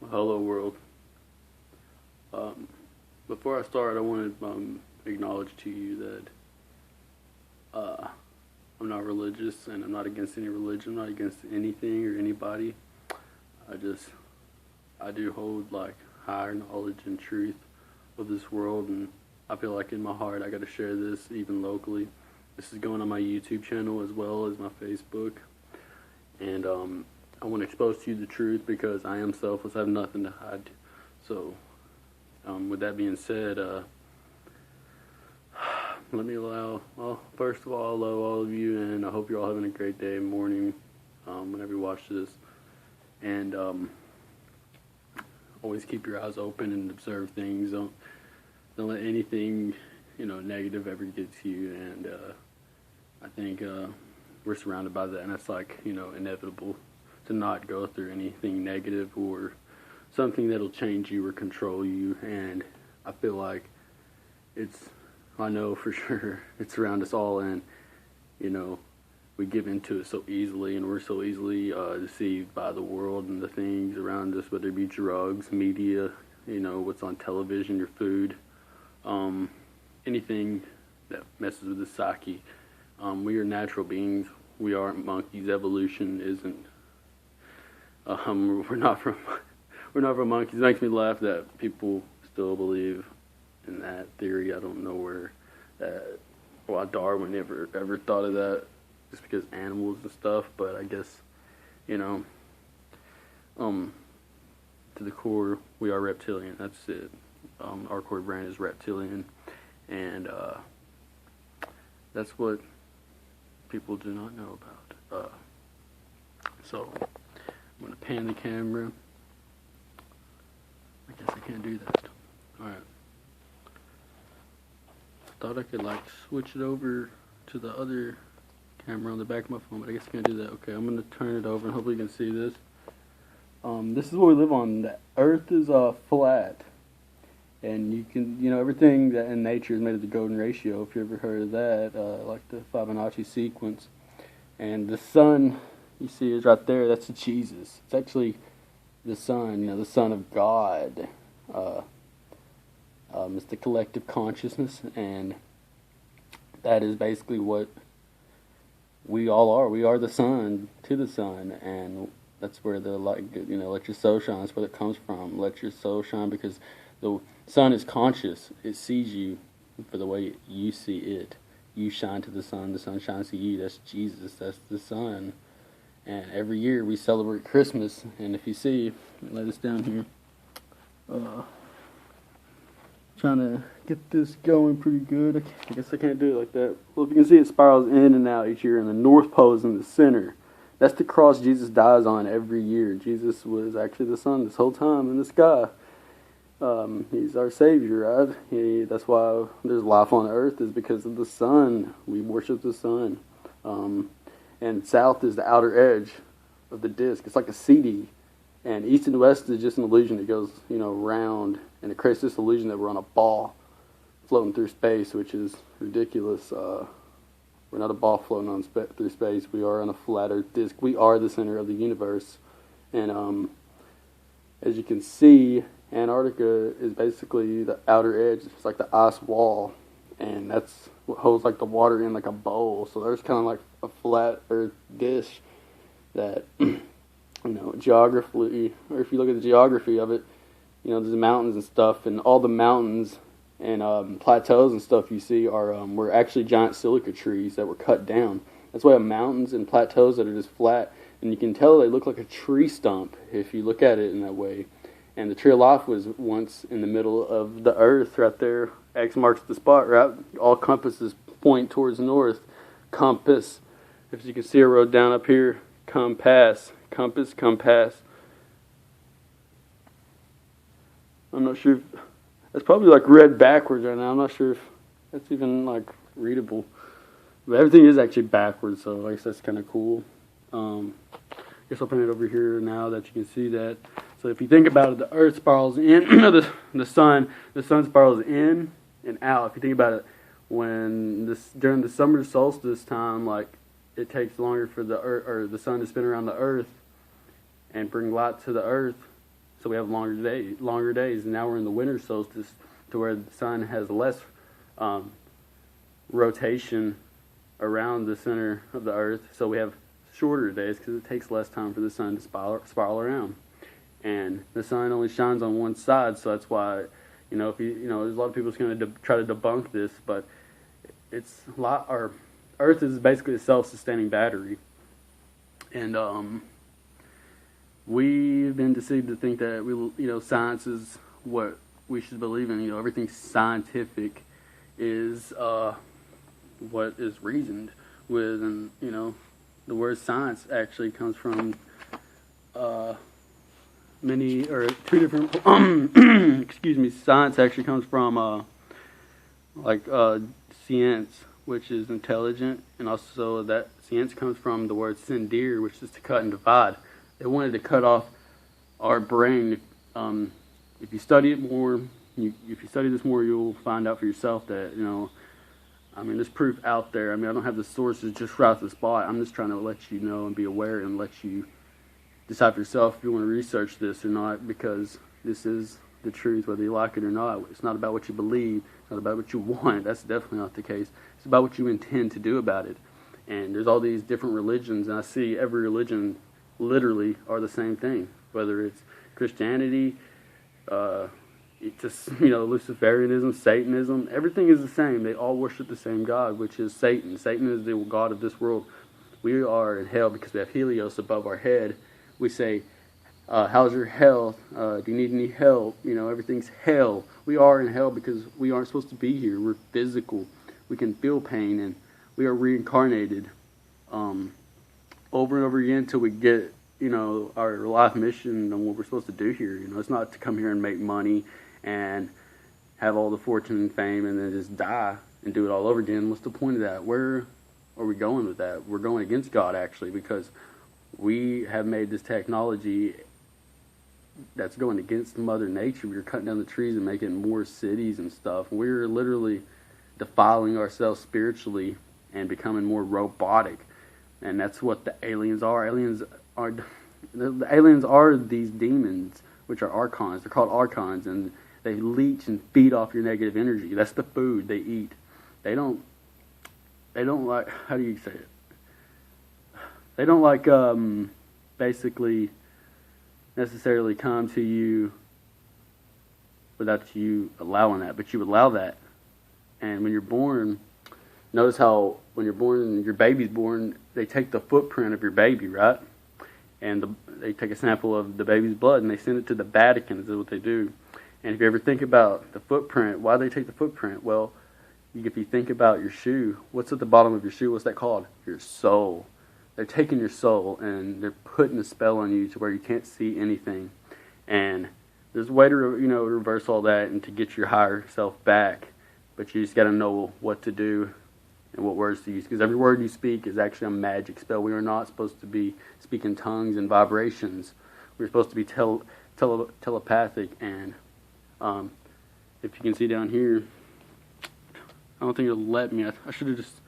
Hello world. Before I start, I want to acknowledge to you that I'm not religious and I'm not against any religion, I'm not against anything or anybody. I just, I do hold like higher knowledge and truth of this world, and I feel like in my heart I got to share this even locally. This is going on my YouTube channel as well as my Facebook, and I want to expose to you the truth because I am selfless. I have nothing to hide. So, with that being said, well, first of all, hello all of you, and I hope you're all having a great day, morning, whenever you watch this. And always keep your eyes open and observe things. Don't let anything, negative ever get to you. And I think we're surrounded by that, and it's like, inevitable to not go through anything negative or something that'll change you or control you. And I feel like I know for sure it's around us all, and we give into it so easily, and we're so easily deceived by the world and the things around us, whether it be drugs, media, what's on television, your food, anything that messes with the psyche. We are natural beings. We aren't monkeys. Evolution isn't. We're not from monkeys. It makes me laugh that people still believe in that theory. I don't know why Darwin ever thought of that, just because animals and stuff. But I guess, to the core, we are reptilian. That's it. Our core brain is reptilian, and that's what people do not know about. So I'm gonna pan the camera. I guess I can't do that. Alright. Thought I could switch it over to the other camera on the back of my phone, but I guess I can't do that. Okay, I'm gonna turn it over and hopefully you can see this. This is what we live on. The earth is flat. And you can, everything that in nature is made of the golden ratio, if you ever heard of that, like the Fibonacci sequence. And the sun, you see, is right there. That's Jesus. It's actually the Son, the Son of God. It's the collective consciousness, and that is basically what we all are. We are the sun to the sun, and that's where the light, let your soul shine. That's where it comes from. Let your soul shine, because the sun is conscious. It sees you for the way you see it. You shine to the sun shines to you. That's Jesus. That's the sun. And every year we celebrate Christmas. And if you see, lay this down here. Trying to get this going pretty good. I guess I can't do it like that. Well, if you can see, it spirals in and out each year, and the North Pole is in the center. That's the cross Jesus dies on every year. Jesus was actually the sun this whole time in the sky. He's our Savior, right? That's why there's life on earth, is because of the sun. We worship the sun. And south is the outer edge of the disc. It's like a CD. And east and west is just an illusion. It goes, round, and it creates this illusion that we're on a ball floating through space, which is ridiculous. We're not a ball floating through space. We are on a flat earth disc. We are the center of the universe. And as you can see, Antarctica is basically the outer edge. It's like the ice wall, and that's what holds the water in like a bowl. So there's kind of like a flat earth dish that, geographically, or if you look at the geography of it, there's mountains and stuff, and all the mountains and plateaus and stuff you see were actually giant silica trees that were cut down. That's why mountains and plateaus that are just flat, and you can tell they look like a tree stump if you look at it in that way. And the tree of life was once in the middle of the earth right there. X marks the spot, right? All compasses point towards the north. Compass. If you can see a road down up here. Compass. Compass, compass. I'm not sure if... That's probably read backwards right now. I'm not sure if that's even readable. But everything is actually backwards, so I guess that's kind of cool. I guess I'll put it over here now that you can see that. So if you think about it, the earth spirals in, the sun spirals in and out. If you think about it, during the summer solstice time, it takes longer for the earth, or the sun to spin around the earth and bring light to the earth so we have longer days. And now we're in the winter solstice, to where the sun has less rotation around the center of the earth, so we have shorter days because it takes less time for the sun to spiral around. And the sun only shines on one side, so that's why, if there's a lot of people going to try to debunk this, but it's a lot. Our Earth is basically a self-sustaining battery, and we've been deceived to think that science is what we should believe in. Everything scientific is what is reasoned with, and the word science actually comes from two different excuse me. Science actually comes from science, which is intelligent, and also that science comes from the word sendir, which is to cut and divide. They wanted to cut off our brain. If you study it more, if you study this more, you'll find out for yourself that there's proof out there. I don't have the sources just right off the spot. I'm just trying to let you know and be aware and let you decide for yourself if you want to research this or not, because this is the truth, whether you like it or not. It's not about what you believe. It's not about what you want. That's definitely not the case. It's about what you intend to do about it. And there's all these different religions, and I see every religion literally are the same thing, whether it's Christianity, Luciferianism, Satanism. Everything is the same. They all worship the same God, which is Satan. Satan is the god of this world. We are in hell because we have Helios above our head. We say, how's your health? Do you need any help? Everything's hell. We are in hell because we aren't supposed to be here. We're physical. We can feel pain, and we are reincarnated over and over again until we get, our life mission and what we're supposed to do here. It's not to come here and make money and have all the fortune and fame and then just die and do it all over again. What's the point of that? Where are we going with that? We're going against God, actually, because we have made this technology that's going against Mother Nature. We're cutting down the trees and making more cities and stuff. We're literally defiling ourselves spiritually and becoming more robotic. And that's what the aliens are. The aliens are these demons, which are archons. They're called archons, and they leech and feed off your negative energy. That's the food they eat. They don't like, how do you say it? They don't like basically necessarily come to you without you allowing that, but you allow that. And when you're born, notice how when you're born, your baby's born, they take the footprint of your baby, right? And they take a sample of the baby's blood and they send it to the Vatican. Is what they do. And if you ever think about the footprint, why do they take the footprint? Well, if you think about your shoe, what's at the bottom of your shoe? What's that called? Your soul. They're taking your soul and they're putting a spell on you to where you can't see anything. And there's a way to reverse all that and to get your higher self back. But you just got to know what to do and what words to use. Because every word you speak is actually a magic spell. We are not supposed to be speaking tongues and vibrations. We're supposed to be telepathic. And if you can see down here, I don't think it'll let me. I should have just